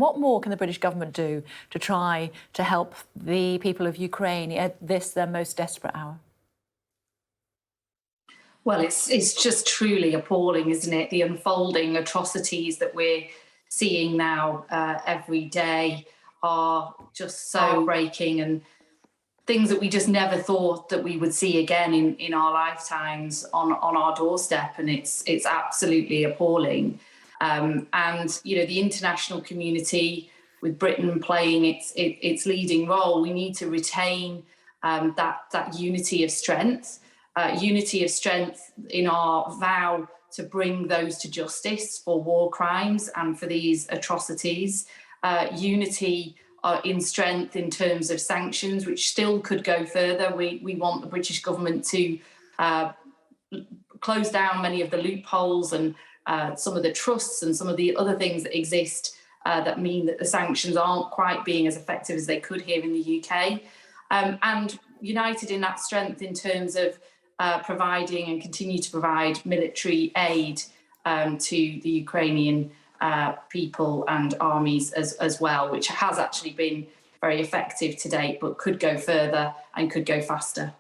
What more can the British government do to try to help the people of Ukraine at this, their most desperate hour? Well, it's just truly appalling, isn't it? The unfolding atrocities that we're seeing now every day are just so breaking, and things that we just never thought that we would see again in our lifetimes on our doorstep, and it's absolutely appalling. And the international community, with Britain playing its leading role, we need to retain that unity of strength. Unity of strength in our vow to bring those to justice for war crimes and for these atrocities. Unity in strength in terms of sanctions, which still could go further. We want the British government to close down many of the loopholes and some of the trusts and some of the other things that exist that mean that the sanctions aren't quite being as effective as they could here in the UK. And united in that strength in terms of providing and continue to provide military aid to the Ukrainian people and armies as well, which has actually been very effective to date, but could go further and could go faster.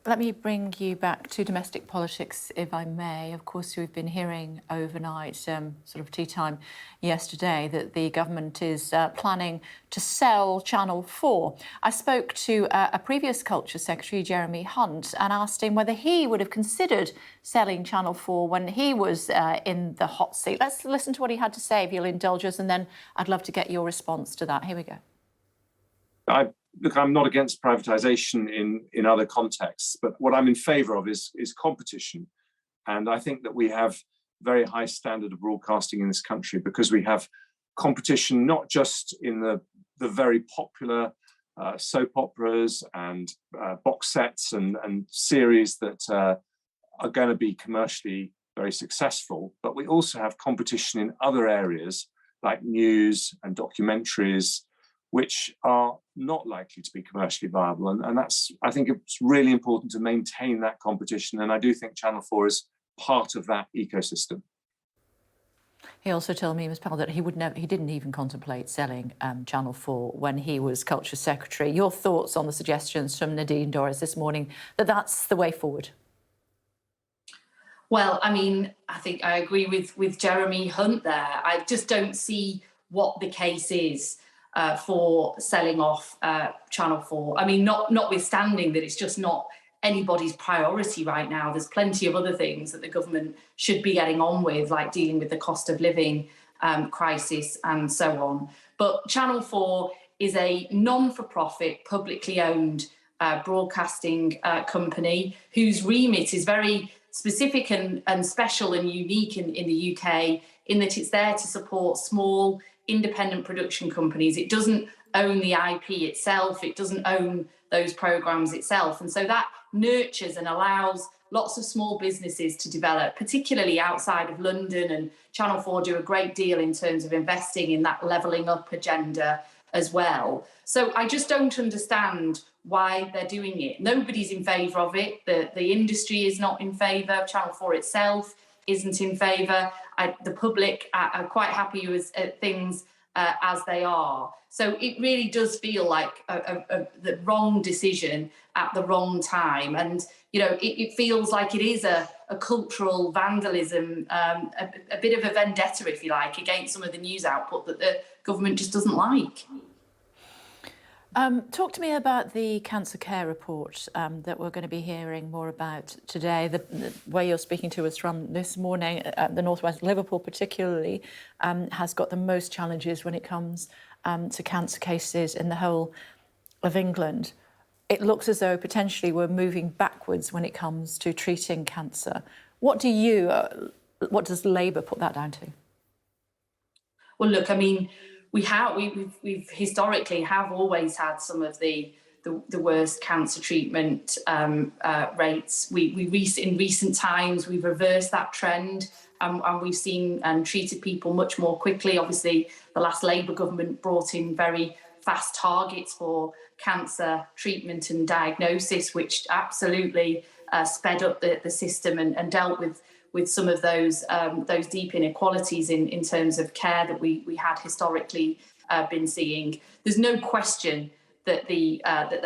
Let me bring you back to domestic politics, if I may. Of course, we've been hearing overnight, sort of tea time yesterday, that the government is planning to sell Channel 4. I spoke to a previous Culture Secretary, Jeremy Hunt, and asked him whether he would have considered selling Channel 4 when he was in the hot seat. Let's listen to what he had to say, if you'll indulge us, and then I'd love to get your response to that. Here we go. Look, I'm not against privatisation in other contexts, but what I'm in favour of is competition. And I think that we have very high standard of broadcasting in this country because we have competition not just in the very popular soap operas and box sets and series that are going to be commercially very successful, but we also have competition in other areas like news and documentaries, which are not likely to be commercially viable. And that's, I think it's really important to maintain that competition. And I do think Channel 4 is part of that ecosystem. He also told me, Ms. Powell, that he didn't even contemplate selling Channel 4 when he was Culture Secretary. Your thoughts on the suggestions from Nadine Dorries this morning that that's the way forward? Well, I mean, I think I agree with Jeremy Hunt there. I just don't see what the case is for selling off Channel 4. I mean, notwithstanding that it's just not anybody's priority right now. There's plenty of other things that the government should be getting on with, like dealing with the cost of living crisis and so on. But Channel 4 is a non-for-profit, publicly owned broadcasting company whose remit is very specific and special and unique in the UK, in that it's there to support small independent production companies. It doesn't own the IP itself. It doesn't own those programmes itself. And so that nurtures and allows lots of small businesses to develop, particularly outside of London. And Channel 4 do a great deal in terms of investing in that levelling up agenda as well. So I just don't understand why they're doing it. Nobody's in favour of it. The industry is not in favour. Channel 4 itself isn't in favour. The public are quite happy with things as they are. So it really does feel like the wrong decision at the wrong time. And, you know, it feels like it is a cultural vandalism, a bit of a vendetta, if you like, against some of the news output that the government just doesn't like. Talk to me about the cancer care report that we're going to be hearing more about today. The where you're speaking to us from this morning, the Northwest, Liverpool particularly, has got the most challenges when it comes to cancer cases in the whole of England. It looks as though potentially we're moving backwards when it comes to treating cancer. What does Labour put that down to? Well, look, I mean, we've historically have always had some of the worst cancer treatment rates. In recent times we've reversed that trend, and we've seen and treated people much more quickly. Obviously, the last Labour government brought in very fast targets for cancer treatment and diagnosis, which absolutely sped up the system and dealt with some of those deep inequalities in terms of care that we had historically been seeing. There's no question that the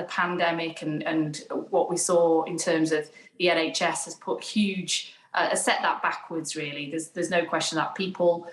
pandemic and what we saw in terms of the NHS has put set that backwards, really. There's no question that people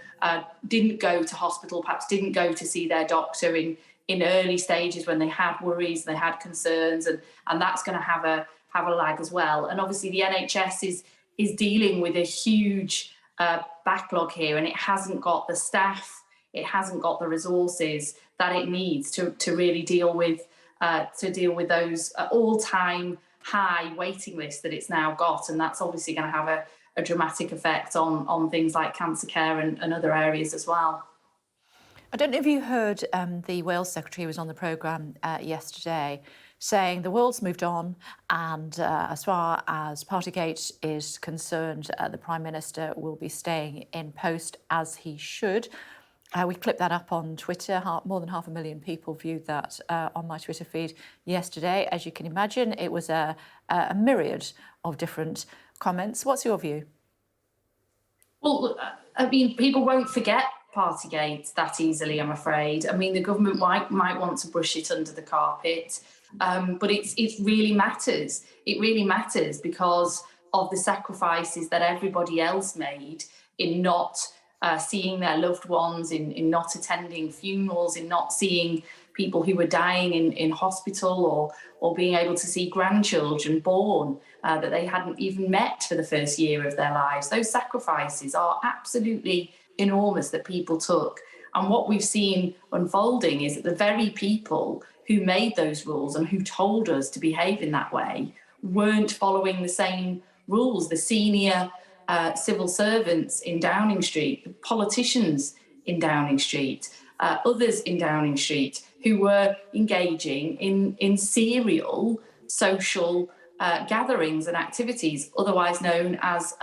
didn't go to hospital, perhaps didn't go to see their doctor in early stages when they had worries, they had concerns, and that's going to have a lag as well. And obviously the NHS is dealing with a huge backlog here, and it hasn't got the staff, it hasn't got the resources that it needs to really deal with those all-time high waiting lists that it's now got, and that's obviously going to have a dramatic effect on things like cancer care and other areas as well. I don't know if you heard the Wales Secretary was on the programme yesterday saying the world's moved on, and as far as Partygate is concerned, the Prime Minister will be staying in post as he should. We clipped that up on Twitter. More than 500,000 people viewed that on my Twitter feed yesterday. As you can imagine, it was a myriad of different comments. What's your view? Well, I mean, people won't forget Partygate that easily, I'm afraid. I mean, the government might want to brush it under the carpet, but it really matters. It really matters because of the sacrifices that everybody else made in not seeing their loved ones, in not attending funerals, in not seeing people who were dying in hospital, or being able to see grandchildren born that they hadn't even met for the first year of their lives. Those sacrifices are absolutely enormous that people took. And what we've seen unfolding is that the very people who made those rules and who told us to behave in that way weren't following the same rules. The senior civil servants in Downing Street, the politicians in Downing Street, others in Downing Street who were engaging in serial social gatherings and activities, otherwise known as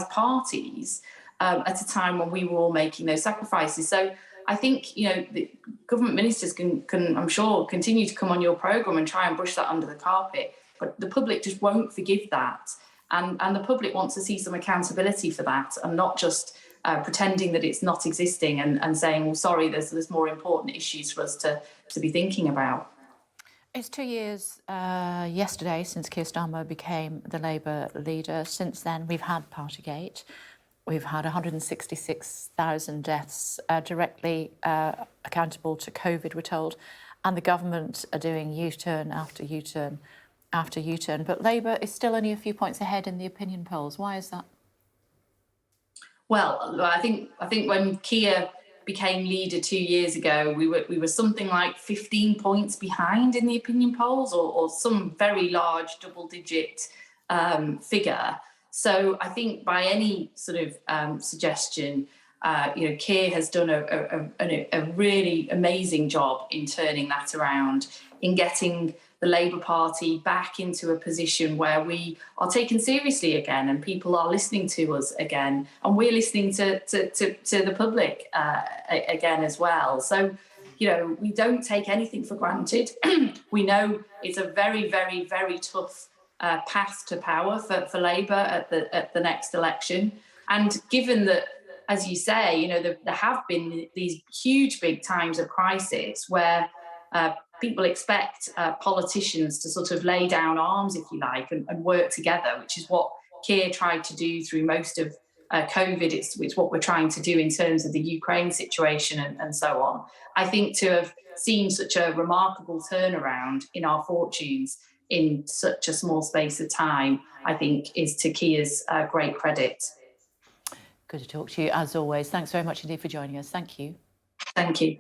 parties, at a time when we were all making those sacrifices. So I think, the government ministers can I'm sure, continue to come on your programme and try and brush that under the carpet, but the public just won't forgive that. And the public wants to see some accountability for that, and not just pretending that it's not existing and saying, well, sorry, there's more important issues for us to be thinking about. It's 2 years yesterday since Keir Starmer became the Labour leader. Since then, we've had Partygate. We've had 166,000 deaths directly accountable to COVID, we're told, and the government are doing U-turn after U-turn after U-turn. But Labour is still only a few points ahead in the opinion polls. Why is that? Well, I think when Keir became leader 2 years ago, we were something like 15 points behind in the opinion polls, or some very large double-digit figure. So I think by any sort of suggestion, Keir has done a really amazing job in turning that around, in getting the Labour Party back into a position where we are taken seriously again, and people are listening to us again, and we're listening to the public again as well. So, we don't take anything for granted. We know it's a very, very, very tough path to power for Labour at the next election. And given that, as you say, there have been these huge big times of crisis where people expect politicians to sort of lay down arms, if you like, and work together, which is what Keir tried to do through most of COVID. It's what we're trying to do in terms of the Ukraine situation and so on. I think to have seen such a remarkable turnaround in our fortunes in such a small space of time, I think is to Keir's great credit. Good to talk to you, as always. Thanks very much indeed for joining us. Thank you. Thank you.